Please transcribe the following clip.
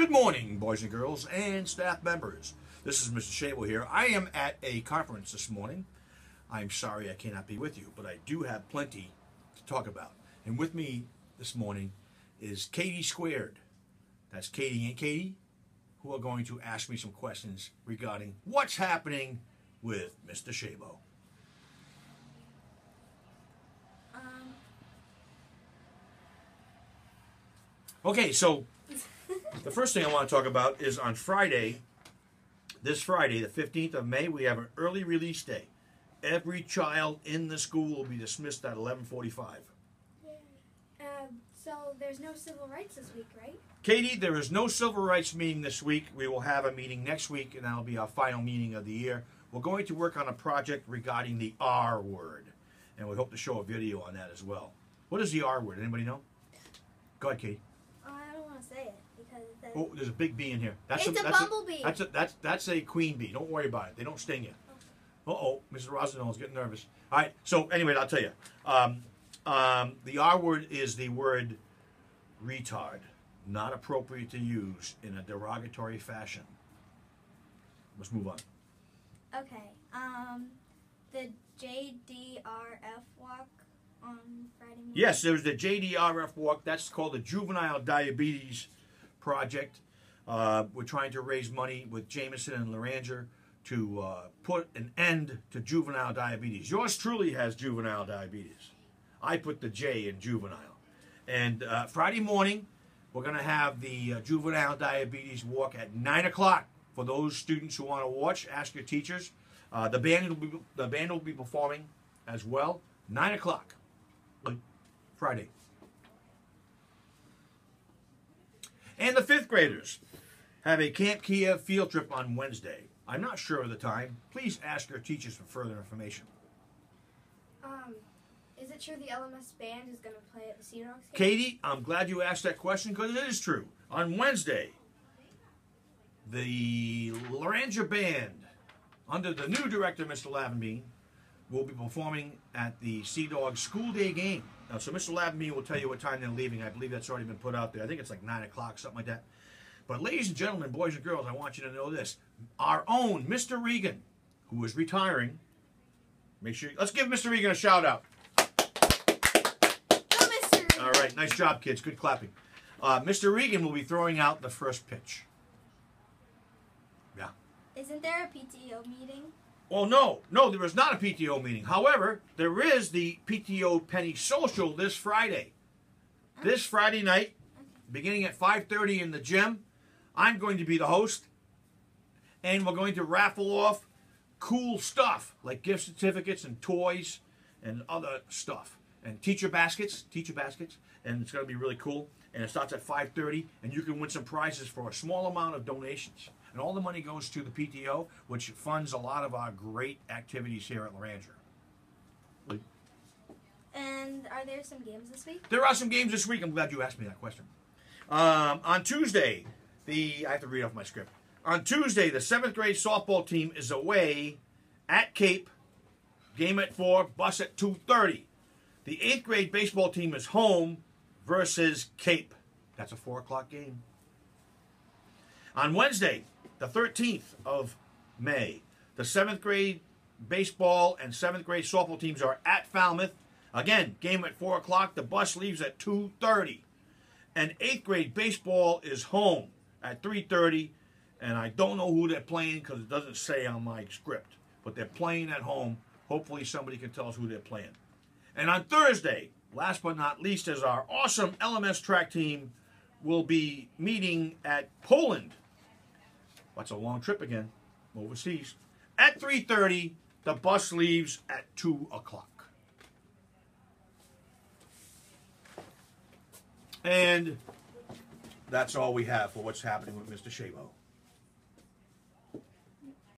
Good morning, boys and girls and staff members. This is Mr. Shabo here. I am at a conference this morning. I'm sorry I cannot be with you, but I do have plenty to talk about. And with me this morning is Katie Squared. That's Katie and Katie, who are going to ask me some questions regarding what's happening with Mr. Shabo. Okay, so the first thing I want to talk about is on Friday, this Friday, the 15th of May, we have an early release day. Every child in the school will be dismissed at 11:45. So there's no civil rights this week, right? Katie, there is no civil rights meeting this week. We will have a meeting next week, and that'll be our final meeting of the year. We're going to work on a project regarding the R word, and we hope to show a video on that as well. What is the R word? Anybody know? Go ahead, Katie. I don't want to say it because Oh, there's a big bee in here. It's a bumblebee. That's a queen bee. Don't worry about it. They don't sting you. Uh-oh, Mrs. Rosenthal is getting nervous. All right, so anyway, I'll tell you. The R word is the word retard, not appropriate to use in a derogatory fashion. Let's move on. Okay. The JDRF walk on Friday morning. Yes, there's the JDRF walk. That's called the Juvenile Diabetes Project. We're trying to raise money with Jameson and Laranger to put an end to juvenile diabetes. Yours truly has juvenile diabetes. I put the J in juvenile. And Friday morning, we're going to have the juvenile diabetes walk at 9 o'clock. For those students who want to watch, ask your teachers. The band will be performing as well. 9 o'clock, Friday. And the 5th graders have a Camp Kiev field trip on Wednesday. I'm not sure of the time. Please ask your teachers for further information. Is it true the LMS band is going to play at the Sea Dogs game? Katie, I'm glad you asked that question because it is true. On Wednesday, the Laranger Band, under the new director, Mr. Lavenbean, will be performing at the Sea Dogs school day game. Now, so Mr. Lavenbean will tell you what time they're leaving. I believe that's already been put out there. I think it's like 9 o'clock, something like that. But ladies and gentlemen, boys and girls, I want you to know this. Our own Mr. Regan, who is retiring, let's give Mr. Regan a shout out. All right, nice job, kids. Good clapping. Mr. Regan will be throwing out the first pitch. Yeah. Isn't there a PTO meeting? Well, no, there is not a PTO meeting. However, there is the PTO Penny Social this Friday. This Friday night, beginning at 5:30 in the gym, I'm going to be the host, and we're going to raffle off cool stuff like gift certificates and toys and other stuff. And teacher baskets, and it's going to be really cool. And it starts at 5:30, and you can win some prizes for a small amount of donations. And all the money goes to the PTO, which funds a lot of our great activities here at Laranger. And are there some games this week? There are some games this week. I'm glad you asked me that question. On Tuesday, I have to read off my script. On Tuesday, the 7th grade softball team is away at Cape. Game at 4, bus at 2:30. The 8th grade baseball team is home versus Cape. That's a 4 o'clock game. On Wednesday, the 13th of May, the 7th grade baseball and 7th grade softball teams are at Falmouth. Again, game at 4 o'clock. The bus leaves at 2:30. And 8th grade baseball is home at 3:30. And I don't know who they're playing because it doesn't say on my script. But they're playing at home. Hopefully somebody can tell us who they're playing. And on Thursday, last but not least, is our awesome LMS track team will be meeting at Poland. That's a long trip again, overseas. At 3:30, the bus leaves at 2 o'clock. And that's all we have for what's happening with Mr. Shabo.